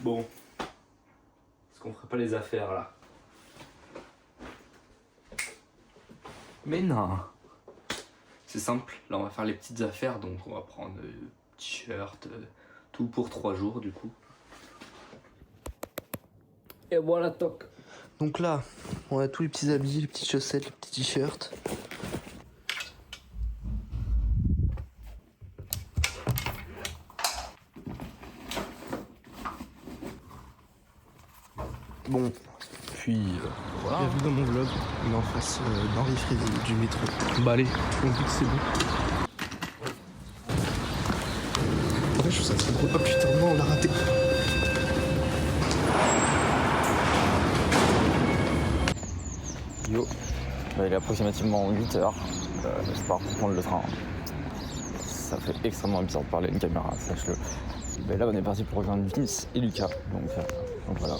Bon. Est-ce qu'on ferait pas les affaires là? Mais non. C'est simple, là on va faire les petites affaires, donc on va prendre t-shirt, tout pour 3 jours du coup. Et voilà, toc. Donc là, on a tous les petits habits, les petites chaussettes, les petits t-shirts. Bon, puis voilà. Bienvenue dans mon vlog, on est en face d'Henri Fréville, du métro. Bah allez, on dit que c'est bon. En fait, je trouve ça trop drôle. Oh putain, non, on l'a raté. Yo, bah, il est approximativement 8h, je pars pour prendre le train. Ça fait extrêmement bizarre de parler à une caméra, sache-le. Bah, là on est parti pour rejoindre Vince et Lucas, donc voilà.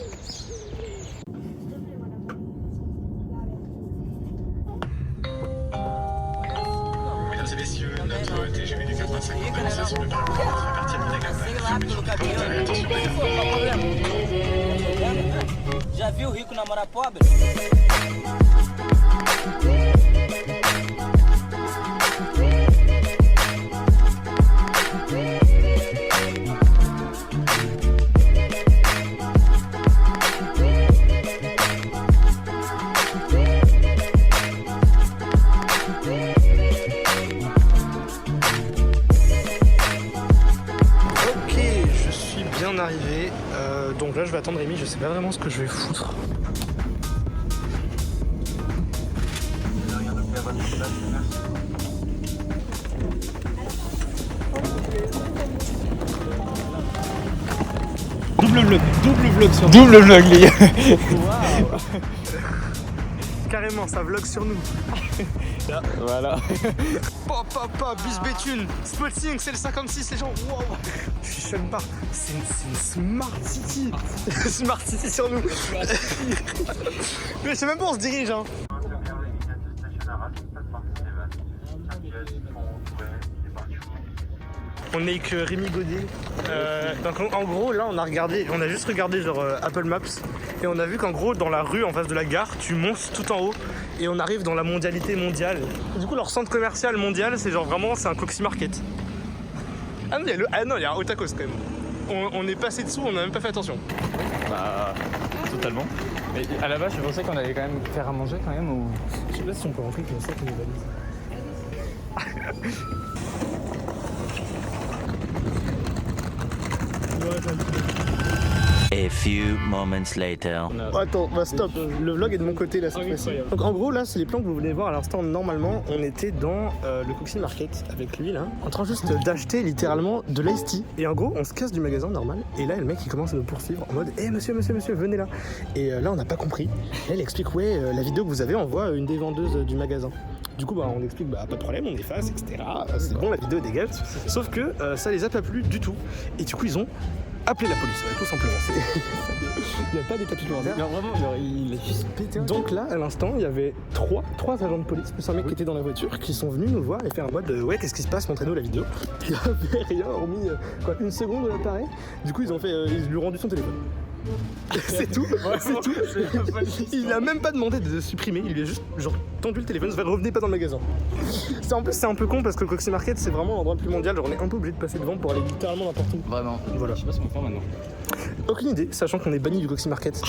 Mesdames et messieurs, notre TGV du 85 localisé sur le parcours à partir de Degabé. Já viu o rico namorar pobre? Ok, je suis bien arrivé. Donc là, je vais attendre Rémi. Je sais pas vraiment ce que je vais foutre. Double vlog les gars. Carrément, ça vlog sur nous. Voilà. Papa, bus Béthune, Spotting, c'est le 56, les gens. Wow. Je suis pas. C'est une Smart City. Smart City sur nous. Mais je sais même pas où on se dirige. Hein. On est avec Rémi Godet. Donc en gros, là, on a juste regardé genre Apple Maps et on a vu qu'en gros, dans la rue en face de la gare, tu montes tout en haut et on arrive dans la mondialité mondiale. Du coup, leur centre commercial mondial, c'est genre vraiment, c'est un Coxy Market. Ah non, il y a un Otakos quand même. On est passé dessous, on n'a même pas fait attention. Bah, totalement. Mais à la base, je pensais qu'on allait quand même faire à manger quand même ou... Je sais pas si on peut rentrer comme ça avec les valises. A few moments later. Attends, bah stop, le vlog est de mon côté là cette fois-ci. Donc en gros là c'est les plans que vous venez voir à l'instant. Normalement on était dans le Coxy Market avec lui là, en train juste d'acheter littéralement de l'Ice Tea. Et en gros on se casse du magasin normal et là le mec il commence à nous poursuivre en mode monsieur venez là. Et là on n'a pas compris. Là il explique la vidéo que vous avez on voit une des vendeuses du magasin. Du coup bah on explique pas de problème, on efface etc. C'est bon, la vidéo dégage. Sauf que ça les a pas plu du tout. Et du coup ils ont appelé la police, tout simplement. Il n'y a pas d'état supplémentaire. Non, vraiment, il a juste pété. Donc là, à l'instant, il y avait trois agents de police, plus un mec qui était dans la voiture, qui sont venus nous voir et faire un mode de ouais, qu'est-ce qui se passe, montrez-nous la vidéo. Il n'y avait rien, hormis une seconde de l'appareil. Du coup, ils lui ont rendu son téléphone. C'est tout, c'est tout. Il a même pas demandé de supprimer, il lui a juste genre tendu le téléphone, revenez pas dans le magasin. En plus c'est un peu con parce que le Coxy Market c'est vraiment l'endroit le plus mondial, genre on est un peu obligé de passer devant pour aller littéralement n'importe où. Vraiment. Voilà. Je sais pas ce qu'on fait maintenant. Aucune idée, sachant qu'on est banni du Coxy Market.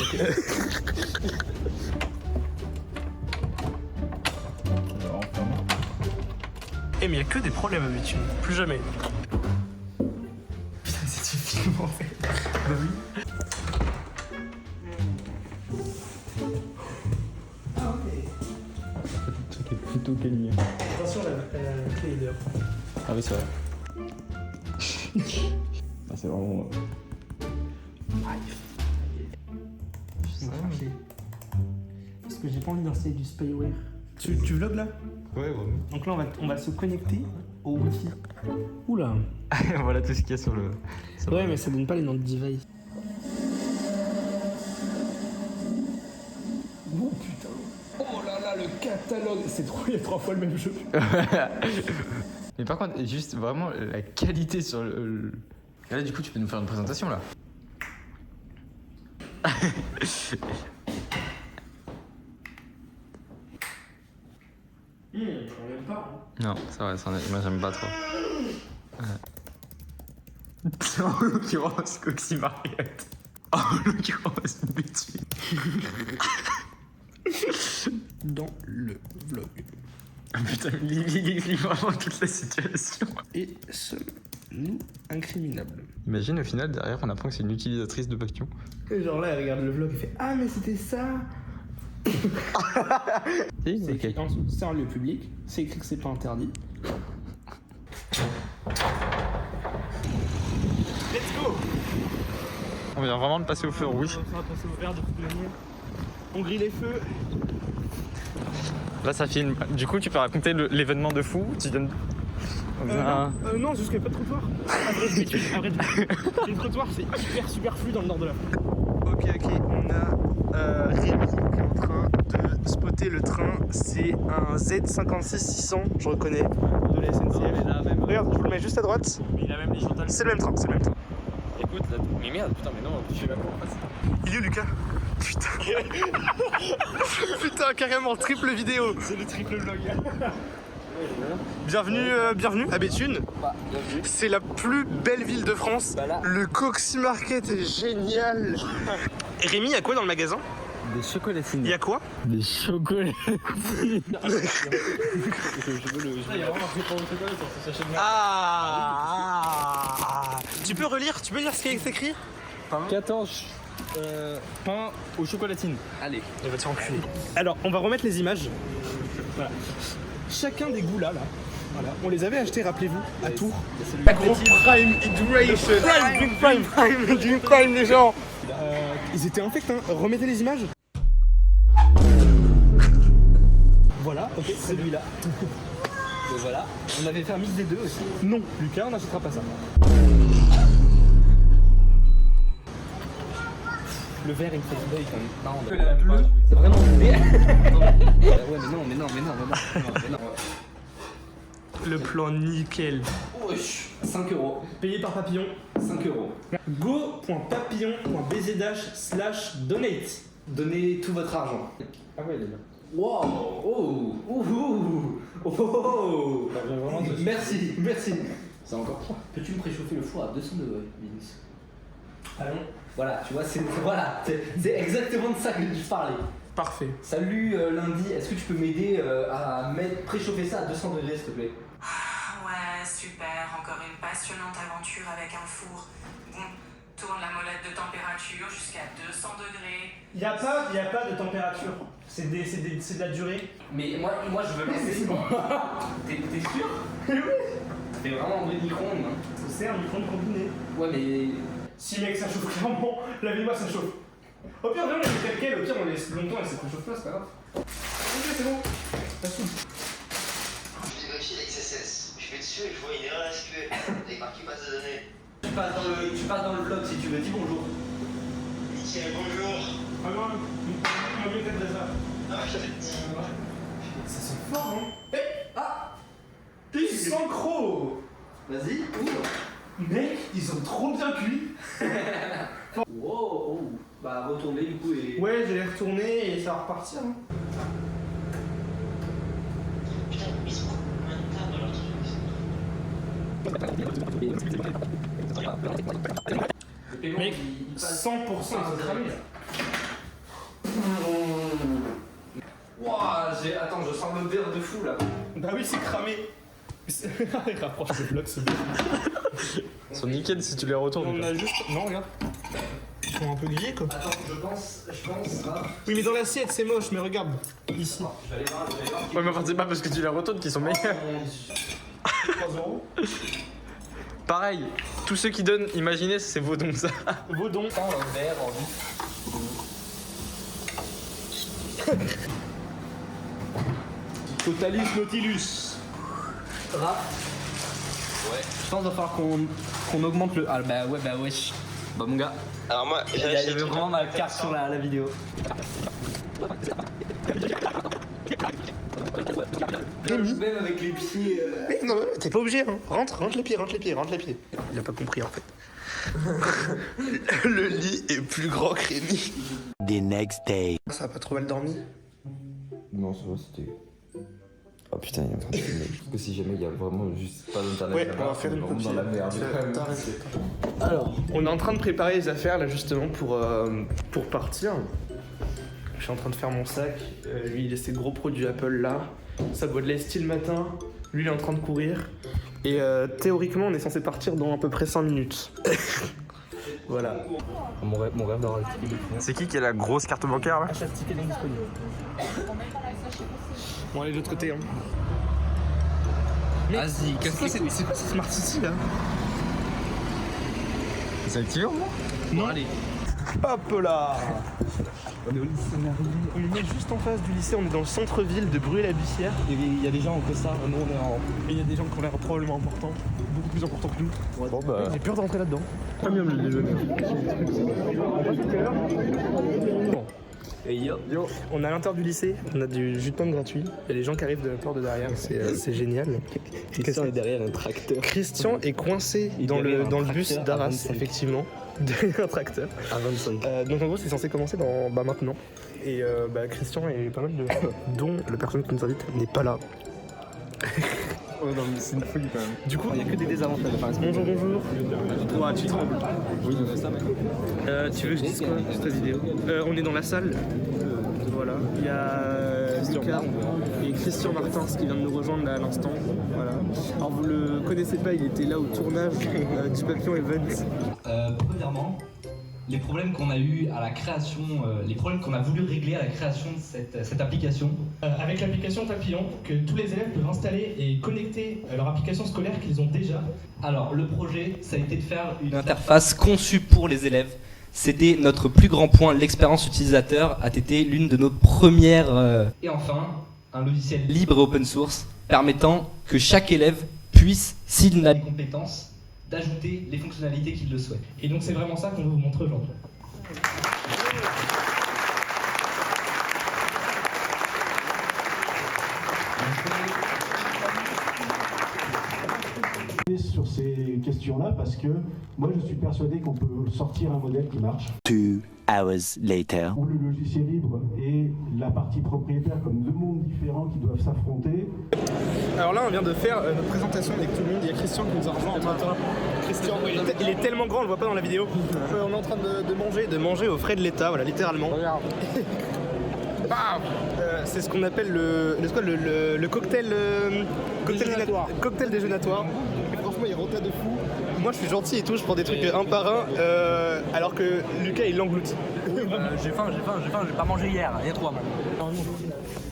Eh mais y'a que des problèmes avec Béthune, plus jamais. Putain c'est du film en fait. Bah oui. Plutôt gagné. Attention la clé est dehors. Ah oui c'est vrai. Ah, c'est vraiment... Parce que j'ai pas envie d'installer du spyware. Tu vlogs là? Ouais. Donc là on va se connecter au wifi. Oula. Voilà tout ce qu'il y a sur le... Ouais mais ça donne pas les noms de device. Oh putain. Oh là là le catalogue. C'est trop, il y a 3 fois le même jeu. Mais par contre, juste vraiment la qualité sur le... Et là du coup tu peux nous faire une présentation là. On l'aime pas. Non, c'est vrai, moi j'aime pas trop. En l'occurrence, Coxy Marriott. En l'occurrence, Betty. Dans le vlog. Putain, il vraiment toute la situation. Et sommes-nous incriminables? Imagine au final, derrière, on apprend que c'est une utilisatrice de Papillon. Et genre là, elle regarde le vlog et fait ah, mais c'était ça! C'est écrit en dessous, c'est un lieu public, c'est écrit que c'est pas interdit. Let's go! On vient vraiment de passer au feu rouge. On va passer au vert de toute manière. On grille les feux. Là, ça filme. Du coup, tu peux raconter l'événement de fou. Tu donnes. Non, juste qu'il n'y a pas de trottoir. Les trottoirs, c'est super flou dans le nord de la France. Ok, on a Rémi qui est en train de spotter le train. C'est un Z56-600, je reconnais, de la SNCF. Regarde, je vous le mets juste à droite. Mais il a même les jantales. C'est le même train, Écoute, là. Mais merde, putain, mais non, je sais pas quoi en face. Il est où, Lucas? Putain. Putain, carrément, triple vidéo. C'est le triple vlog. Bienvenue à Béthune. C'est la plus belle ville de France. Le Coxy Market est génial. Rémi, il y a quoi dans le magasin? Des chocolatines. Il y a quoi? Des chocolatines. Tu peux relire ce qu'il y a écrit? 14 pain aux chocolatines. Allez. Et va te faire enculer. Alors, on va remettre les images. Voilà. Chacun des goûts là. Voilà. On les avait achetés, rappelez-vous, à Tours. La gros Prime Hydration. Prime, les gens. Ils étaient infects, hein. Remettez les images. Voilà, ok, celui-là. Donc voilà, on avait fait un mix des deux aussi. Non, Lucas, on n'achètera pas ça. Le verre, il me fait du deuil quand même. Non, la bleue, c'est vraiment. Ouais, mais non. Le plan nickel. Wesh, 5 euros. Payé par Papillon. 5 euros. go.papillon.bzh/donate. Donnez tout votre argent. Ah ouais, il est là. Wow. Oh. Merci. C'est encore 3. Peux-tu me préchauffer le four à 200 degrés, Vince? Allons. Voilà, tu vois, c'est exactement de ça que je parlais. Parfait. Salut lundi, est-ce que tu peux m'aider à préchauffer ça à 200 degrés, s'il te plaît? Ouais, super, encore une passionnante aventure avec un four. Bon, tourne la molette de température jusqu'à 200 degrés. Il n'y a pas de température. C'est de la durée. Mais moi je veux lancer. T'es sûr? Oui. T'es vraiment en vrai micro-ondes, hein? C'est un micro-ondes combiné. Ouais, mais. Si mec, ça chauffe clairement. Lavez-moi, ça chauffe. Au pire, viens, on les tel quel. Au pire, on les laisse longtemps et ça ne chauffe pas, c'est pas grave. Ok, c'est bon. Ça saoule. Je vais vérifier l'XSS. Je vais dessus et je vois une erreur SQL avec marqué base de données. Tu passes dans le vlog si tu veux, dis bonjour. Nickel, bonjour. Ah non, on va mieux peut-être ça. Ah, je t'ai dit. Ça sent fort, hein. T'es synchro. Vas-y, ouvre. Mec, ils ont trop bien cuit. Wow, bah retournez du coup et. Ouais, je vais retourner et ça va repartir. Hein. Putain, ils sont combien de temps dans leur truc? Mec, 100% ils sont cramés là. Wouah, attends, je sens l'odeur de fou là. Bah oui, c'est cramé. Il rapproche le bloc, ce bloc. Ils sont nickel si tu les retournes. On a juste. Non, regarde. Ils sont un peu grillés quoi. Attends, je pense à. Oui, mais dans l'assiette c'est moche, mais regarde. Ici. Je vais aller voir. Ouais, mais enfin, c'est pas parce que tu les retournes qu'ils sont meilleurs. 3 euros. Pareil, tous ceux qui donnent, imaginez, c'est vos dons ça. Vos dons. Un verre en vie. Totalis Nautilus. Raph. Ouais. Je pense qu'il va falloir qu'on augmente le. Ah bah wesh. Bah mon gars. Alors moi, Il y avait vraiment ma carte sur la vidéo. Rémi. Même avec les pieds. Non, t'es pas obligé, hein. Rentre les pieds. Il a pas compris en fait. Le lit est plus grand que Rémi. The next day. Ça a pas trop mal dormi. Non, ça va, c'était. Oh putain, il est en train de filmer. Je trouve que si jamais il y a vraiment juste pas d'internet, Ouais, là-bas, on va faire une vraiment copie. dans la merde. T'as raison. Alors, on est en train de préparer les affaires là justement pour partir. Je suis en train de faire mon sac. Lui, il a ses gros produits Apple là. Ça boit de l'ice le matin. Lui, il est en train de courir. Et théoriquement, on est censé partir dans à peu près 5 minutes. Voilà. Mon rêve d'avoir le ticket. C'est qui a la grosse carte bancaire là? Achat de ticket non disponible. Bon, allez de l'autre côté. Hein. Vas-y, C'est quoi ce Smart City là? C'est activé au moins? Non, allez. Hop là. On est au lycée Merlin. On est juste en face du lycée, on est dans le centre-ville de Bruay-la-Bussière. Il y a des gens en costard, nous on est en. Et il y a des gens qui ont l'air probablement importants, beaucoup plus importants que nous. Bon bah. J'ai peur de rentrer là-dedans. Pas mieux le déjeuner. Bon. Et yo. On est à l'intérieur du lycée, on a du jus de pomme gratuit. Il y a les gens qui arrivent de la porte de derrière, c'est génial. Christian est derrière un tracteur. Christian est coincé dans le bus d'Arras, effectivement. Derrière un tracteur. À 25. Donc en gros c'est censé commencer dans maintenant. Et Christian et pas mal de dont la personne qui nous invite n'est pas là. Ouais, non, mais c'est une folie quand même. Du coup, il n'y a que des désavantages. bonjour. Ouais, tu trembles. Oui, donc ça, mec. Tu veux que je dise quoi sur ta vidéo? On est dans la salle. Voilà. Il y a Lucas et Christian Martins qui vient de nous rejoindre là à l'instant. Voilà. Alors vous le connaissez pas, il était là au tournage du Papillon Event. Premièrement, les problèmes qu'on a eu à la création, les problèmes qu'on a voulu régler à la création de cette application. Avec l'application Papillon, que tous les élèves peuvent installer et connecter leur application scolaire qu'ils ont déjà. Alors, le projet, ça a été de faire une Interface conçue pour les élèves. C'était notre plus grand point. L'expérience utilisateur a été l'une de nos premières. Et enfin, un logiciel Libre et open source permettant que chaque élève puisse, s'il n'a les compétences, d'ajouter les fonctionnalités qu'il le souhaite. Et donc c'est vraiment ça qu'on veut vous montrer aujourd'hui. Sur ces questions-là parce que moi je suis persuadé qu'on peut sortir un modèle qui marche. 2 hours later. Où le logiciel libre et la partie propriétaire comme deux mondes différents qui doivent s'affronter. Alors là on vient de faire notre présentation avec tout le monde, il y a Christian qui nous a rejoint en même temps. Christian, il est tellement grand, on le voit pas dans la vidéo. On est en train de manger aux frais de l'État, voilà, littéralement. C'est ce qu'on appelle le cocktail, cocktail déjeunatoire. Et franchement il rota de fou. Moi je suis gentil et tout, je prends des trucs un par un, alors que Lucas il l'engloutit. J'ai faim, j'ai pas mangé hier, il y a 3 mal.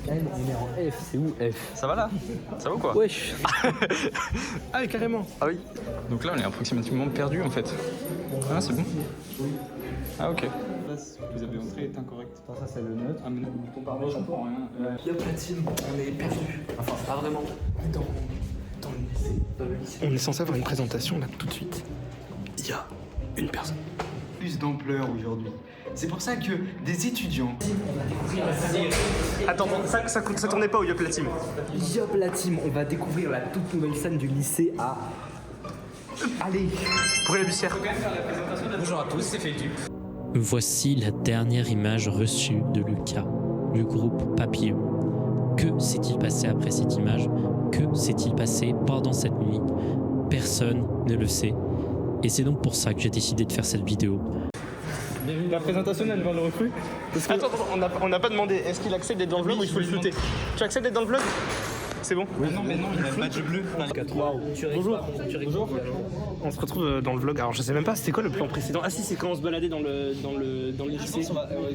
On est en F, c'est où F? Ça va là? Ça va ou quoi? Wesh. Ah oui carrément. Ah oui. Donc là on est approximativement perdu en fait. Ah c'est bon. Ah ok. Vous avez entré est incorrect. Ça c'est le neutre. Ah mais non, je comprends rien. Yo Platine, on est perdu. Enfin pas vraiment. Dans le lycée. On est censé avoir une présentation là tout de suite. Il y a une personne. Plus d'ampleur aujourd'hui. C'est pour ça que des étudiants. Attends, ça tournait pas au Yop la Team. Yop la team, on va découvrir la toute nouvelle scène du lycée à... Allez. Bruay-la-Bussière. Bonjour à tous, c'est Fétu. Voici la dernière image reçue de Lucas, du groupe Papillon. Que s'est-il passé après cette image? Que s'est-il passé pendant cette nuit? Personne ne le sait. Et c'est donc pour ça que j'ai décidé de faire cette vidéo. La présentation elle va le recrue. Attends, on n'a pas demandé. Est-ce qu'il accepte d'être dans le vlog ou il faut le flouter? Tu acceptes d'être dans le vlog? C'est bon? Oui. Non mais non, il a le badge bleu. Bonjour. Bonjour. On se retrouve dans le vlog. Alors je sais même pas c'était quoi le plan précédent. Ah si, c'est quand on se baladait dans le lycée.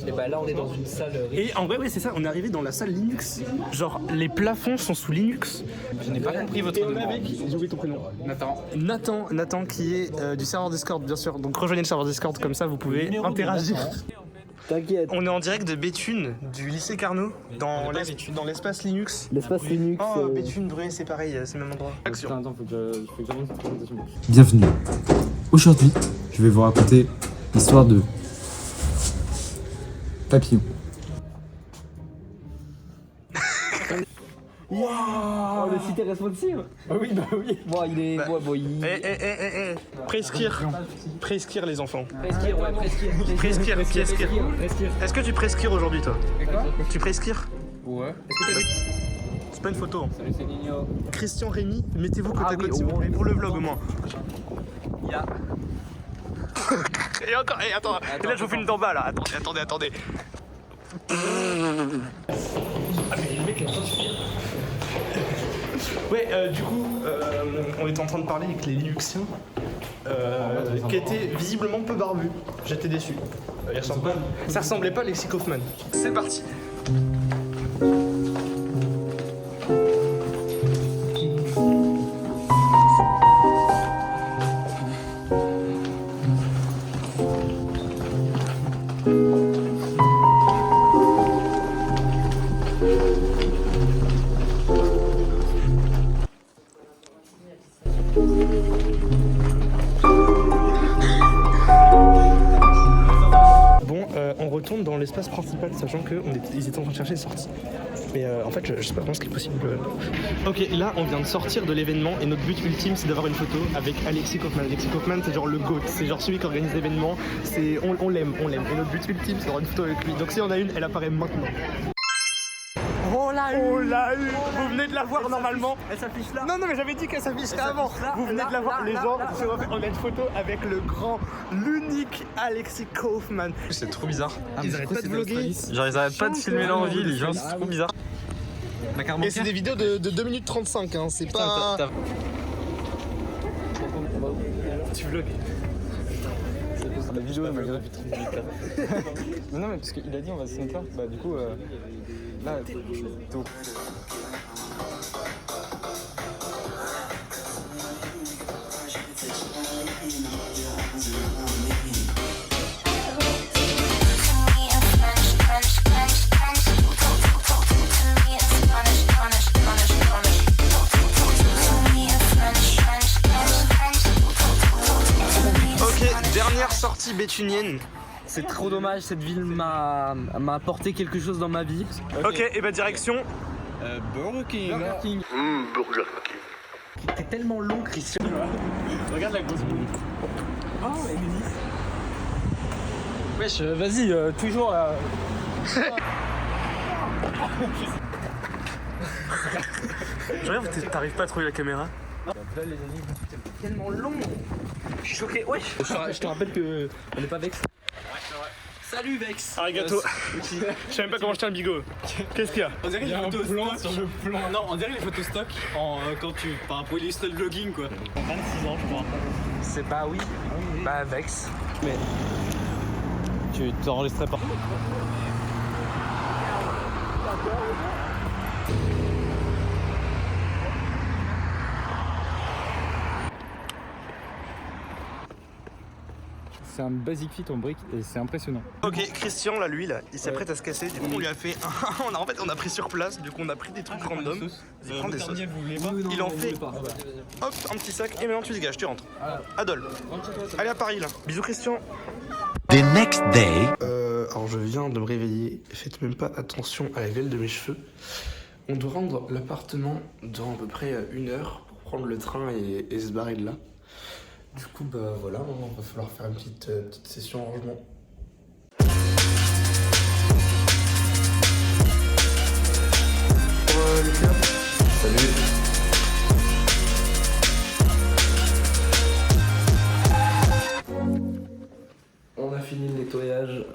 Et bah là on est dans une salle... Et en vrai oui c'est ça, on est arrivé dans la salle Linux. Genre les plafonds sont sous Linux. Je n'ai pas compris votre nom. J'ai oublié ton prénom. Nathan. Nathan qui est du serveur Discord bien sûr. Donc rejoignez le serveur Discord comme ça vous pouvez interagir. T'inquiète. On est en direct de Béthune, du lycée Carnot, dans l'espace Linux. L'espace Linux... Oh, Béthune, Bruay, c'est pareil, c'est le même endroit. Action. Attends, faut que j'avance cette présentation. Bienvenue. Aujourd'hui, je vais vous raconter l'histoire de Papillon. Oh, le cité responsive. Ah oui, bah oui. Bon, il est. Bon, il. Prescrire les enfants. Prescrire, ouais, Prescrire. Est-ce que tu prescrires aujourd'hui, toi? Quoi? Tu prescrires? Ouais. Est-ce que t'as vu? C'est pas une photo. Hein. Salut, c'est Nino. Christian, Rémi, mettez-vous côte à côte s'il vous plaît, pour le vlog au moins. Et encore, attends, et là je vous filme d'en bas là, attendez. Ouais, du coup, on était en train de parler avec les Linuxiens qui étaient visiblement peu barbus. J'étais déçu. Ça ressemblait pas à Lexi Kaufman. C'est parti. On retourne dans l'espace principal, sachant qu'ils étaient en train de chercher une sortie. Mais en fait, je sais pas vraiment ce qui est possible. Ok, là, on vient de sortir de l'événement et notre but ultime, c'est d'avoir une photo avec Alexis Kaufman. Alexis Kaufman, c'est genre le GOAT, c'est genre celui qui organise l'événement. On l'aime. Et notre but ultime, c'est d'avoir une photo avec lui. Donc si on a une, elle apparaît maintenant. On l'a eu. Vous venez de la voir normalement. Elle s'affiche là. Non, mais j'avais dit qu'elle s'afficherait avant. Vous venez de la voir. Les gens, on a une photo avec l'unique Alexis Kaufman. C'est trop bizarre. Ils arrêtent pas de vlogger. Genre ils arrêtent pas de filmer leur vie, les gens, c'est trop bizarre. Et c'est des vidéos de 2 minutes 35, hein. C'est pas... Tu vlogues. La vidéo, elle m'a grave trop vite. Non, mais parce qu'il a dit on va se mettre là. Bah, du coup, là, t'es au. Dernière sortie béthunienne. C'est trop dommage, cette ville m'a apporté quelque chose dans ma vie. Ok, et bah direction Burger King. Burger King. T'es tellement long, Christian. Regarde la grosse boule. Oh, Émilie. Wesh, vas-y, toujours là. Je regarde, t'arrives pas à trouver la caméra. Tellement long. Je suis choqué. Ouais. Je te rappelle que on n'est pas Vex. Salut Vex. Arigato. Je sais même pas comment jeter un bigot. Qu'est-ce qu'il y a? On dirait les photos stock sur le plan. Non, on dirait les photos stock quand tu pour illustrer le vlogging quoi. 26 ans je crois. C'est pas oui. Bah Vex. Mais tu t'enregistrais pas. C'est un basic fit en brique et c'est impressionnant. Ok, Christian là, lui là, il s'apprête à se casser. Du coup, on lui a fait. on a pris sur place. Du coup, on a pris des trucs random. Il prend des sauces. Il en fait. Hop, un petit sac. Et maintenant, tu dégages, tu rentres. Adol. Allez à Paris là. Bisous, Christian. The next day. Alors, je viens de me réveiller. Faites même pas attention à la gueule de mes cheveux. On doit rendre l'appartement dans à peu près 1 heure pour prendre le train et se barrer de là. Du coup, bah voilà, on va falloir faire une petite session rangement. Salut. On a fini le nettoyage.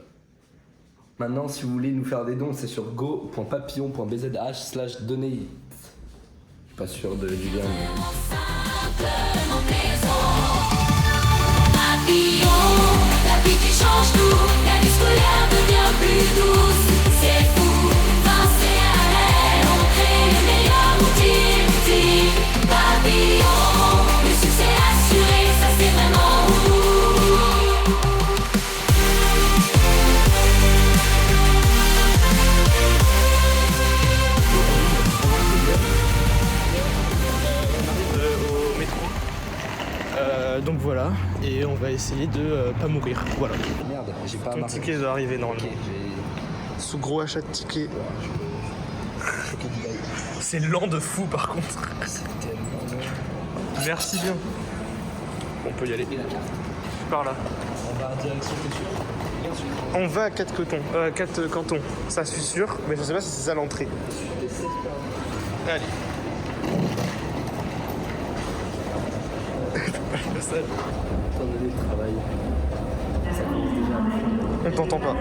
Maintenant, si vous voulez nous faire des dons, c'est sur go.papillon.bzh/donate. Je suis pas sûr du lien. Papillon, la vie qui change tout, la vie scolaire devient plus douce. C'est fou, penser à elle, on crée les meilleurs outils. Papillon, le succès assuré, ça c'est vraiment Donc voilà, et on va essayer de pas mourir. Voilà. Merde, j'ai pas Ton ticket doit arriver normalement. Sous gros achat de tickets. C'est lent de fou par contre. Merci bien. On peut y aller. Par là. On va en direction On va à 4 cantons, ça je suis sûr, mais je sais pas si c'est ça l'entrée. Allez. On t'entend pas.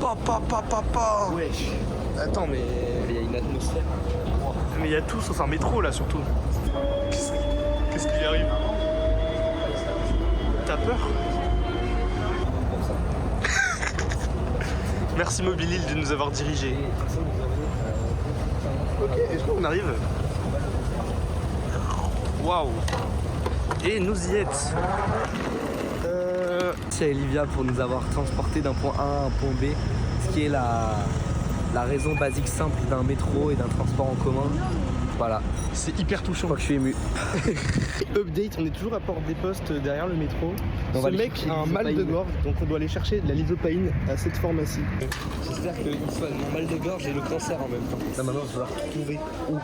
Papa. Wesh. Attends, mais il y a une atmosphère. Mais il y a tout sauf un métro là surtout. Qu'est-ce qui arrive? T'as peur? Merci Mobilil de nous avoir dirigés. Ok, est-ce qu'on arrive? Waouh! Et nous y êtes. Merci à Olivia pour nous avoir transportés d'un point A à un point B, ce qui est la raison basique simple d'un métro et d'un transport en commun. Voilà. C'est hyper touchant. Je crois que je suis ému. Update, on est toujours à Porte des Postes derrière le métro. On Ce mec a un mal de gorge, donc on doit aller chercher de la lysopaïne à cette pharmacie. J'espère qu'il soit mon mal de gorge et le cancer en même temps. Là maintenant, il va falloir trouver où.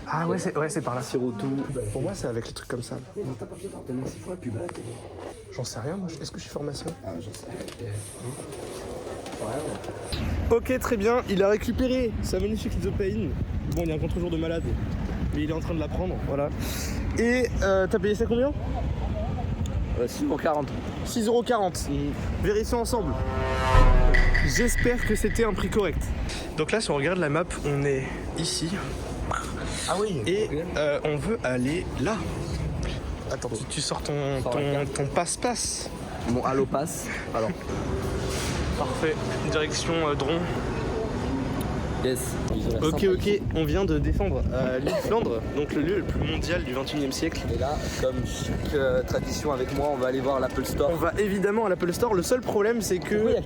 Ah ouais, c'est par là. Siroto. Pour moi, c'est avec les trucs comme ça. J'en sais rien, moi. Est-ce que je suis pharmacien? Ah, j'en sais rien. Ok, très bien. Il a récupéré sa magnifique lysopaïne. Bon, il y a un contre-jour de malade, mais il est en train de la prendre, voilà. Et t'as payé ça combien? 6,40 €. 6,40 €. Vérifions ensemble. J'espère que c'était un prix correct. Donc là, si on regarde la map, on est ici. Ah oui. Et on veut aller là. Attends, tu sors ton passe-passe. Mon Allo Pass. Alors. Parfait. Direction Dron. Yes. Ok, on vient de défendre l'île Flandre, donc le lieu le plus mondial du 21e siècle. Et là, comme chaque tradition avec moi, on va aller voir l'Apple Store. On va évidemment à l'Apple Store. Le seul problème, c'est que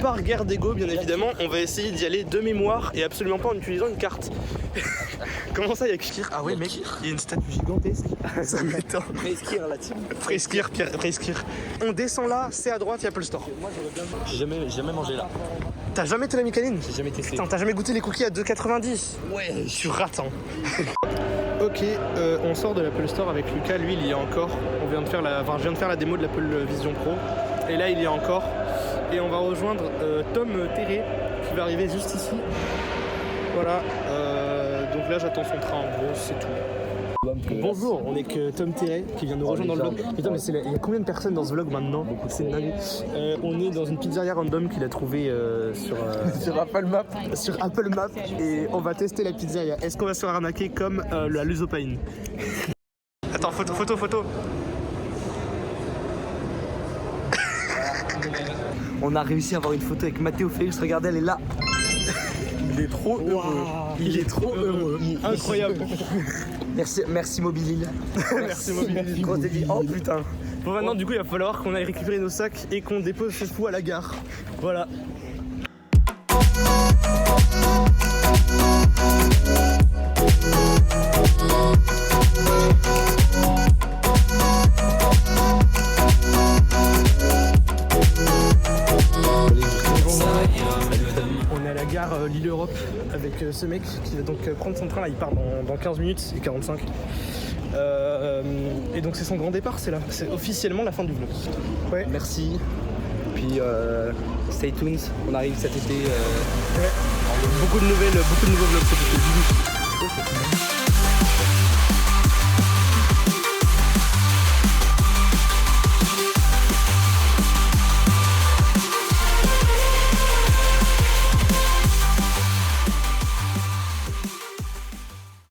par guerre d'ego, bien évidemment, on va essayer d'y aller de mémoire et absolument pas en utilisant une carte. Comment ça, il y a Kir? Ah ouais, mec, il y a une statue gigantesque. Ça m'étonne. Presqu'ire la team. Presqu'ire. On descend là, c'est à droite, il y a Apple Store. J'ai jamais mangé là. T'as jamais été la Micaline? J'ai jamais testé. Putain, t'as jamais goûté les cookies à 2,90? Ouais. Tu rates, hein. Ok, on sort de l'Apple Store avec Lucas. Lui, il y est encore. Je viens de faire la démo de l'Apple Vision Pro. Et là, il y est encore. Et on va rejoindre Tom Terré qui va arriver juste ici. Voilà. Donc là, j'attends son train. En gros, c'est tout. Bonjour, on est que Tom Terré qui vient nous rejoindre dans le vlog. Putain, mais il y a combien de personnes dans ce vlog maintenant? C'est dingue. On est dans une pizzeria random qu'il a trouvé sur Apple Maps. Sur Apple Maps, et on va tester la pizzeria. Est-ce qu'on va se faire arnaquer comme la lysopaïne? Attends, photo. On a réussi à avoir une photo avec Mathéo Félix. Regardez, elle est là. Il est trop heureux. Il est trop heureux. Incroyable. Merci Mobilil. Merci Mobilil. Gros débit. Oh putain. Bon, maintenant, du coup, il va falloir qu'on aille récupérer nos sacs et qu'on dépose ce fou à la gare. Voilà. On est à la gare Lille-Europe avec ce mec qui va donc prendre son train. Là, il part dans 15 minutes et 45. Et donc c'est son grand départ, c'est là. C'est officiellement la fin du vlog. Ouais. Merci. Puis stay tuned, on arrive cet été. Ouais. Beaucoup de nouveaux vlogs cet été.